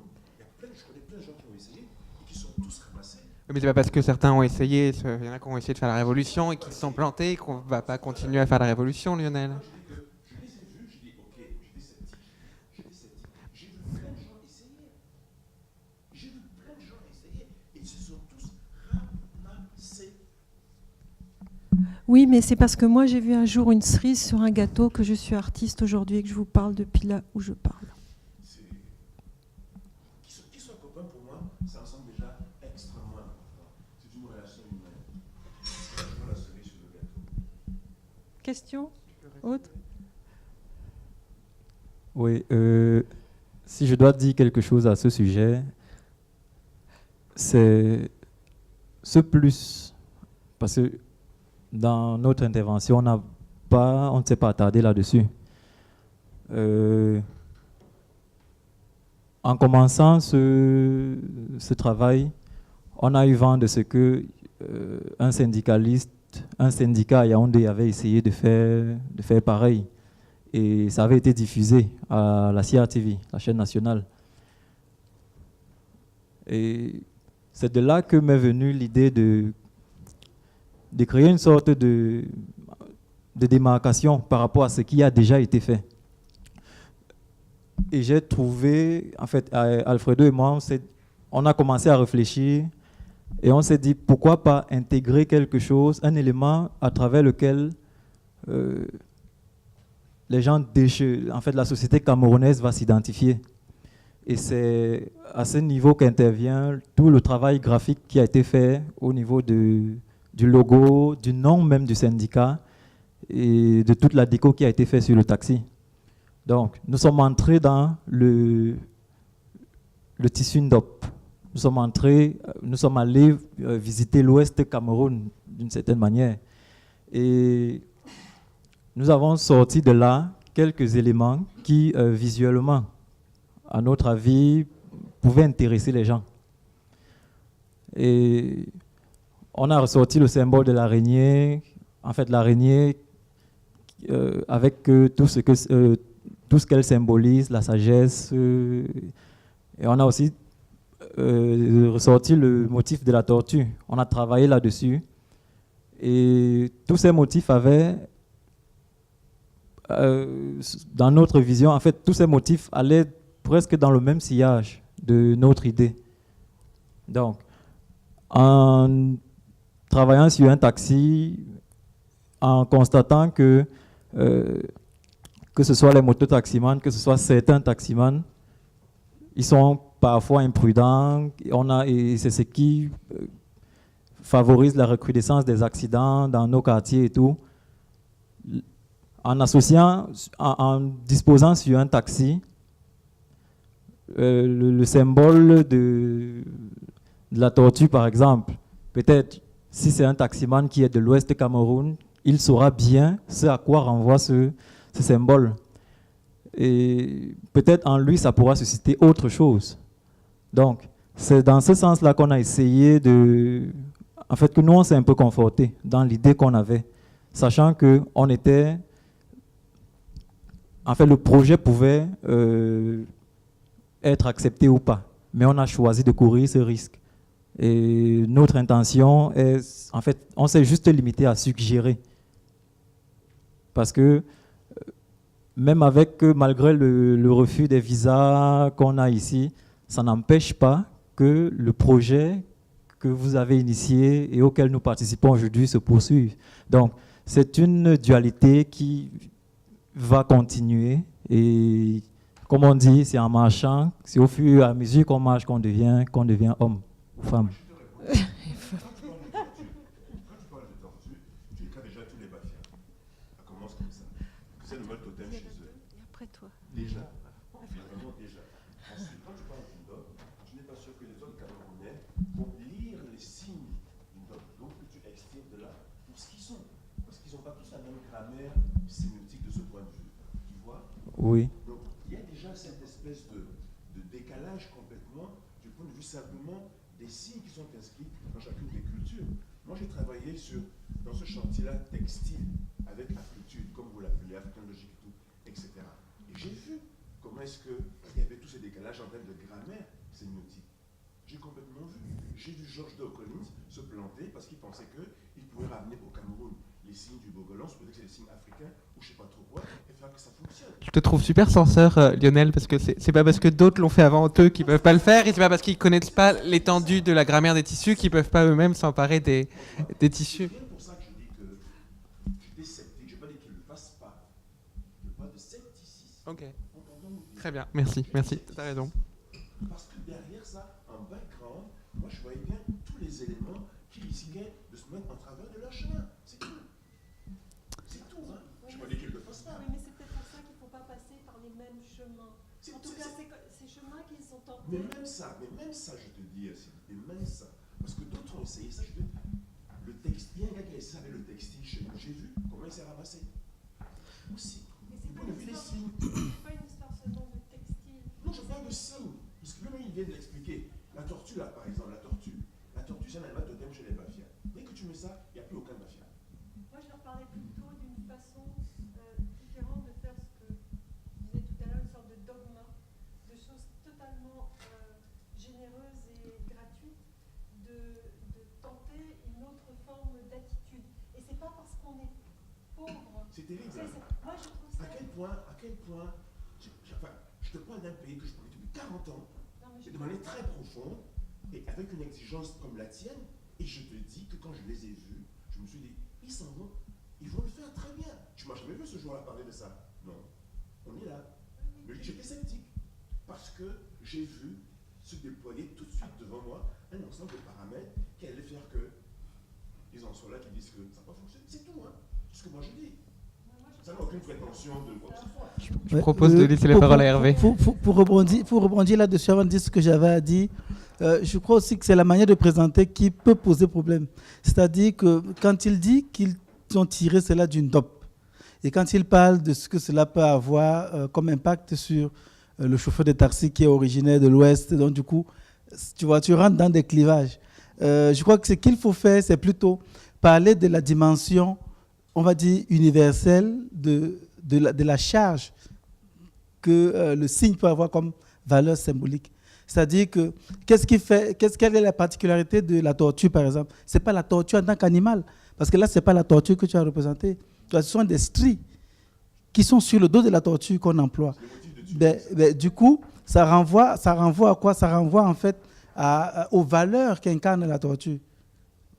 Je connais plein de gens qui ont essayé et qui sont tous ramassés. Mais c'est pas parce que certains ont essayé, il y en a qui ont essayé de faire la révolution et qui se sont plantés qu'on va pas continuer à faire la révolution, Lionel. Je les ai vus, je dis ok, j'étais sceptique. J'ai vu plein de gens essayer. Et ils se sont tous ramassés. Oui, mais c'est parce que moi, j'ai vu un jour une cerise sur un gâteau que je suis artiste aujourd'hui et que je vous parle depuis là où je parle. Qu'ils soient copains pour moi, ça me semble déjà extrêmement important. C'est une relation humaine. Je vois la cerise sur le gâteau. Question autre? Oui, si je dois dire quelque chose à ce sujet, c'est ce plus, parce que dans notre intervention, on ne s'est pas attardé là-dessus. En commençant ce travail, on a eu vent de ce que un syndicat à Yaoundé avait essayé de faire pareil. Et ça avait été diffusé à la CRTV, la chaîne nationale. Et c'est de là que m'est venue l'idée de créer une sorte de démarcation par rapport à ce qui a déjà été fait. Et j'ai trouvé, en fait, Alfredo et moi, on a commencé à réfléchir et on s'est dit pourquoi pas intégrer quelque chose, un élément à travers lequel les gens en fait, la société camerounaise va s'identifier. Et c'est à ce niveau qu'intervient tout le travail graphique qui a été fait au niveau du logo, du nom même du syndicat et de toute la déco qui a été faite sur le taxi. Donc, nous sommes entrés dans le tissu Ndop. Nous sommes allés visiter l'Ouest Cameroun d'une certaine manière. Et nous avons sorti de là quelques éléments qui, visuellement, à notre avis, pouvaient intéresser les gens. Et on a ressorti le symbole de l'araignée, en fait l'araignée avec tout ce qu'elle symbolise, la sagesse. Et on a aussi ressorti le motif de la tortue. On a travaillé là-dessus. Et tous ces motifs avaient, dans notre vision, en fait, tous ces motifs allaient presque dans le même sillage de notre idée. Donc, en travaillant sur un taxi, en constatant que ce soit les mototaximans, que ce soit certains taximans, ils sont parfois imprudents, et c'est ce qui favorise la recrudescence des accidents dans nos quartiers et tout. en associant, en disposant sur un taxi, le symbole de la tortue, par exemple, peut-être, si c'est un taximan qui est de l'Ouest du Cameroun, il saura bien ce à quoi renvoie ce symbole. Et peut-être en lui, ça pourra susciter autre chose. Donc, c'est dans ce sens-là qu'on a essayé de... En fait, que nous, on s'est un peu conforté dans l'idée qu'on avait, sachant qu'on était... En fait, le projet pouvait être accepté ou pas, mais on a choisi de courir ce risque. Et notre intention est... En fait, on s'est juste limité à suggérer. Parce que même avec, malgré le refus des visas qu'on a ici, ça n'empêche pas que le projet que vous avez initié et auquel nous participons aujourd'hui se poursuive. Donc, c'est une dualité qui va continuer et, comme on dit, c'est en marchant, c'est au fur et à mesure qu'on marche qu'on devient homme ou femme. Déjà, vraiment déjà. Ensuite, quand tu parles d'une doc, je n'ai pas sûr que les autres Camerounais vont lire les signes d'une doc. Donc, que tu extires de là pour ce qu'ils sont. Parce qu'ils n'ont pas tous la même grammaire sémiotique de ce point de vue. Tu vois? Oui. Donc, il y a déjà cette espèce de décalage complètement du point de vue simplement des signes qui sont inscrits dans chacune des cultures. Moi, j'ai travaillé dans ce chantier-là textile avec Afritude, comme vous l'appelez, African Logic, etc. Et j'ai vu comment est-ce qu'il y avait tous ces décalages en termes de grammaire sémiotique. J'ai complètement vu. J'ai vu George D. Collins se planter parce qu'il pensait qu'il pouvait ramener au Cameroun les signes du Bogolan, peut-être que c'est des signes africains ou je ne sais pas trop quoi, et faire que ça fonctionne. Je te trouve super censeur, Lionel, parce que c'est pas parce que d'autres l'ont fait avant eux qu'ils peuvent pas le faire, et c'est pas parce qu'ils connaissent pas l'étendue de la grammaire des tissus qu'ils peuvent pas eux-mêmes s'emparer des tissus. C'est pour ça que je dis que j'étais sceptique. Je ne vais pas dire qu'ils ne le fassent pas. Je parle de scepticisme. Ok. Très bien, merci, t'as raison. Parce que derrière ça, en background, moi je voyais bien tous les éléments qui risquaient de se mettre en travers de leur chemin. C'est tout. C'est tout, hein. Je ne vais pas dire qu'ils ne le fassent pas. Oui, mais c'est peut-être pour ça qu'il ne faut pas passer par les mêmes chemins. En tout cas, ces chemins qu'ils sont tentés. Mais même ça, je te dis, mais même ça. Parce que d'autres ont essayé ça, je te dis. Le texte, il y a un gars qui a essayé avec le textile chez nous. J'ai vu comment il s'est ramassé. Aussi. Mais c'est pas une histoire seulement de textile. Non, je parle de signes. Parce que lui-même, il vient de l'expliquer. La tortue, là, par exemple, la tortue, c'est un animal totem chez les Bafias. Dès que tu mets ça, il n'y a plus aucun Bafia. Moi, je leur parlais plutôt d'une façon différente de faire ce que je disais tout à l'heure, une sorte de dogma, de choses totalement généreuses et gratuites, de tenter une autre forme d'attitude. Et c'est pas parce qu'on est pauvre. C'est terrible. Moi, je trouve ça. À quel point, je te parle d'un pays que je connais depuis 40 ans, et de manière très profonde, et avec une exigence comme la tienne, et je te dis que quand je les ai vus, je me suis dit, ils s'en vont, ils vont le faire très bien. Tu m'as jamais vu ce jour-là parler de ça? Non. On est là. Mais j'étais sceptique, parce que j'ai vu se déployer tout de suite devant moi un ensemble de paramètres qui allaient faire que ils en soient là, qui disent que ça n'a pas fonctionné. C'est tout, hein. C'est ce que moi je dis. Ça n'a aucune prétention de quoi que ce soit. Je propose de laisser la parole à Hervé. Pour rebondir là-dessus, avant de dire ce que j'avais à dire, je crois aussi que c'est la manière de présenter qui peut poser problème. C'est-à-dire que quand il dit qu'ils ont tiré cela d'une dope, et quand il parle de ce que cela peut avoir comme impact sur le chauffeur de taxi qui est originaire de l'Ouest, donc du coup, tu vois, tu rentres dans des clivages. Je crois que ce qu'il faut faire, c'est plutôt parler de la dimension, on va dire, universelle de la charge que le signe peut avoir comme valeur symbolique. C'est-à-dire que, quelle est la particularité de la tortue, par exemple? Ce n'est pas la tortue en tant qu'animal, parce que là, ce n'est pas la tortue que tu as représentée. Ce sont des stries qui sont sur le dos de la tortue qu'on emploie. Du coup, ça renvoie à quoi? Ça renvoie en fait aux valeurs qu'incarne la tortue.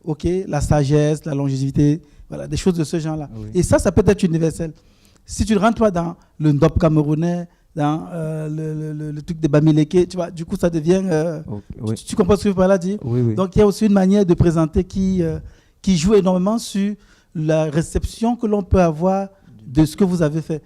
Ok, la sagesse, la longévité, voilà, des choses de ce genre-là. Oui. Et ça peut être universel. Si tu ne rentres pas dans le ndop camerounais, dans le truc de Bamileke, tu vois, du coup, ça devient... oui. tu comprends ce que je veux par là dire? Oui. Donc, il y a aussi une manière de présenter qui joue énormément sur la réception que l'on peut avoir de ce que vous avez fait.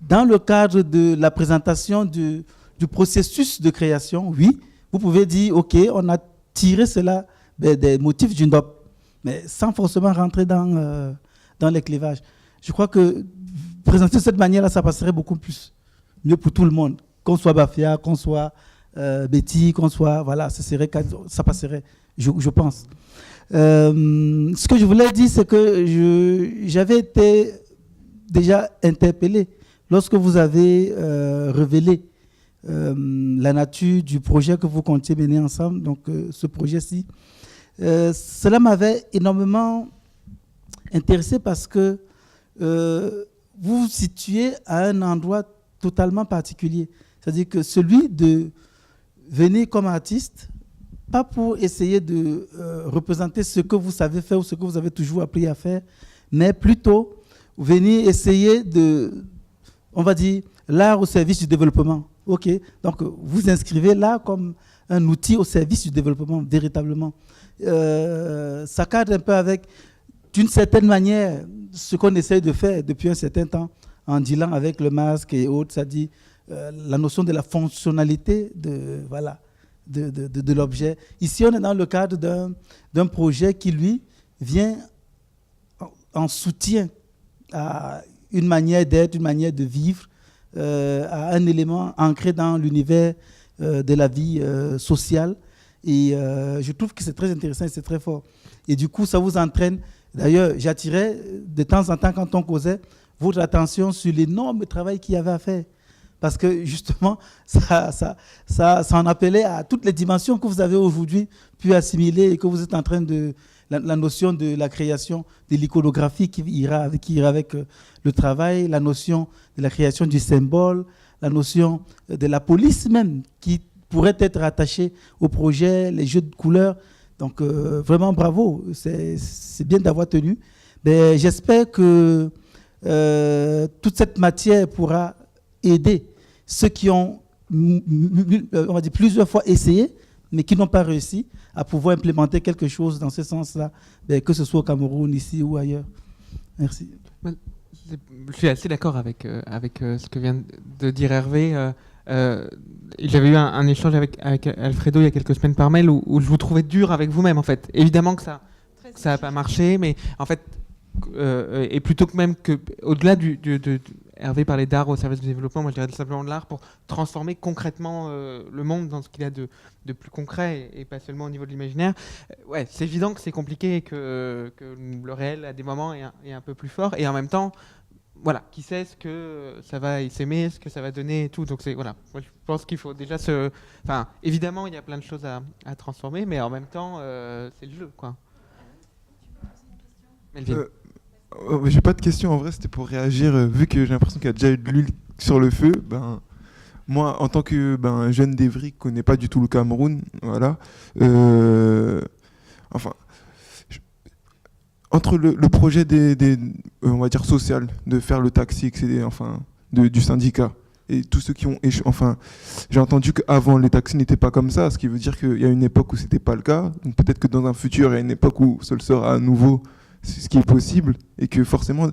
Dans le cadre de la présentation du processus de création, oui, vous pouvez dire, OK, on a tiré cela des motifs d'une DOP, mais sans forcément rentrer dans les clivages. Je crois que présenter de cette manière-là, ça passerait beaucoup plus. Mieux pour tout le monde. Qu'on soit Bafia, qu'on soit Betty, qu'on soit... Voilà, ça passerait, je pense. Ce que je voulais dire, c'est que j'avais été déjà interpellé lorsque vous avez révélé la nature du projet que vous comptiez mener ensemble, donc ce projet-ci. Cela m'avait énormément intéressé parce que vous vous situez à un endroit totalement particulier. C'est-à-dire que celui de venir comme artiste, pas pour essayer de représenter ce que vous savez faire ou ce que vous avez toujours appris à faire, mais plutôt venir essayer de, on va dire, l'art au service du développement. OK. Donc, vous inscrivez l'art comme un outil au service du développement, véritablement. Ça cadre un peu avec, d'une certaine manière, ce qu'on essaye de faire depuis un certain temps, en dealant avec le masque et autres, c'est-à-dire la notion de la fonctionnalité de l'objet. Ici, on est dans le cadre d'un projet qui, lui, vient en soutien à une manière d'être, une manière de vivre, à un élément ancré dans l'univers de la vie sociale. Et je trouve que c'est très intéressant et c'est très fort. Et du coup, ça vous entraîne. D'ailleurs, j'attirais de temps en temps, quand on causait, votre attention sur l'énorme travail qu'il y avait à faire. Parce que justement, ça en appelait à toutes les dimensions que vous avez aujourd'hui pu assimiler et que vous êtes en train de... La notion de la création de l'iconographie qui ira avec le travail, la notion de la création du symbole, la notion de la police même qui pourrait être rattachée au projet, les jeux de couleurs. Donc vraiment bravo, c'est bien d'avoir tenu. Mais j'espère que toute cette matière pourra aider ceux qui ont, on va dire, plusieurs fois essayé, mais qui n'ont pas réussi à pouvoir implémenter quelque chose dans ce sens-là, que ce soit au Cameroun, ici ou ailleurs. Merci. Je suis assez d'accord avec ce que vient de dire Hervé. J'avais eu un échange avec Alfredo il y a quelques semaines par mail où je vous trouvais dur avec vous-même, en fait. Évidemment que ça n'a pas marché, mais en fait, et plutôt que même que, au-delà Hervé parlait d'art au service du développement, moi je dirais simplement de l'art pour transformer concrètement le monde dans ce qu'il y a de plus concret et pas seulement au niveau de l'imaginaire. Ouais, c'est évident que c'est compliqué et que le réel à des moments est un peu plus fort et en même temps, voilà, qui sait ce que ça va s'aimer, ce que ça va donner et tout. Donc voilà, moi je pense qu'il faut déjà enfin, évidemment il y a plein de choses à transformer, mais en même temps c'est le jeu, quoi. Melvin. J'ai pas de question, en vrai c'était pour réagir, vu que j'ai l'impression qu'il y a déjà eu de l'huile sur le feu. Moi en tant que jeune d'Evry qui connaît pas du tout le Cameroun, voilà, enfin entre le projet on va dire social, de faire le taxi, etc., enfin du syndicat, et tous ceux qui ont échoué, enfin j'ai entendu qu'avant les taxis n'étaient pas comme ça, ce qui veut dire qu'il y a une époque où c'était pas le cas, donc peut-être que dans un futur il y a une époque où ce le sera à nouveau. C'est ce qui est possible, et que forcément,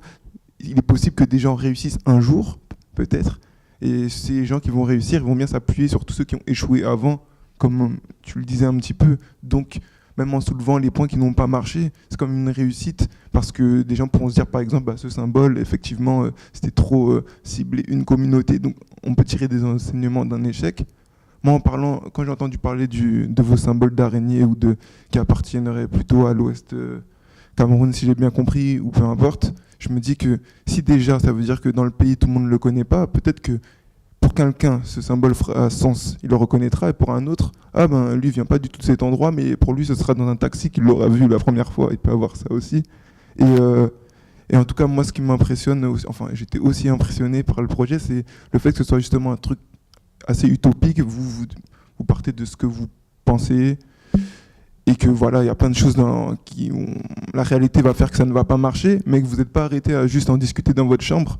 il est possible que des gens réussissent un jour, peut-être, et ces gens qui vont réussir, ils vont bien s'appuyer sur tous ceux qui ont échoué avant, comme tu le disais un petit peu. Donc, même en soulevant les points qui n'ont pas marché, c'est comme une réussite, parce que des gens pourront se dire, par exemple, ce symbole, effectivement, c'était trop ciblé une communauté, donc on peut tirer des enseignements d'un échec. Moi, quand j'ai entendu parler de vos symboles d'araignée ou qui appartiendraient plutôt à l'Ouest Cameroun, si j'ai bien compris, ou peu importe, je me dis que si déjà ça veut dire que dans le pays tout le monde ne le connaît pas, peut-être que pour quelqu'un ce symbole fera sens, il le reconnaîtra, et pour un autre, lui vient pas du tout de cet endroit, mais pour lui ce sera dans un taxi qu'il l'aura vu la première fois, il peut avoir ça aussi. Et en tout cas, moi ce qui m'impressionne, enfin j'étais aussi impressionné par le projet, c'est le fait que ce soit justement un truc assez utopique, vous partez de ce que vous pensez, et que voilà, il y a plein de choses la réalité va faire que ça ne va pas marcher, mais que vous n'êtes pas arrêté à juste en discuter dans votre chambre.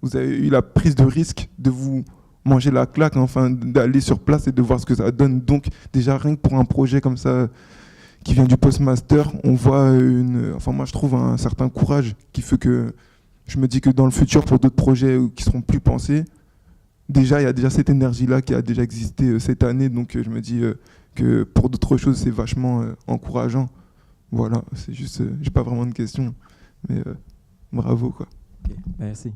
Vous avez eu la prise de risque de vous manger la claque, enfin d'aller sur place et de voir ce que ça donne. Donc déjà rien que pour un projet comme ça, qui vient du postmaster, on voit enfin moi je trouve un certain courage qui fait que je me dis que dans le futur, pour d'autres projets qui seront plus pensés, déjà il y a déjà cette énergie-là qui a déjà existé cette année, donc je me dis que pour d'autres choses c'est vachement encourageant. Voilà, c'est juste, j'ai pas vraiment de questions, mais bravo quoi. Ok, merci.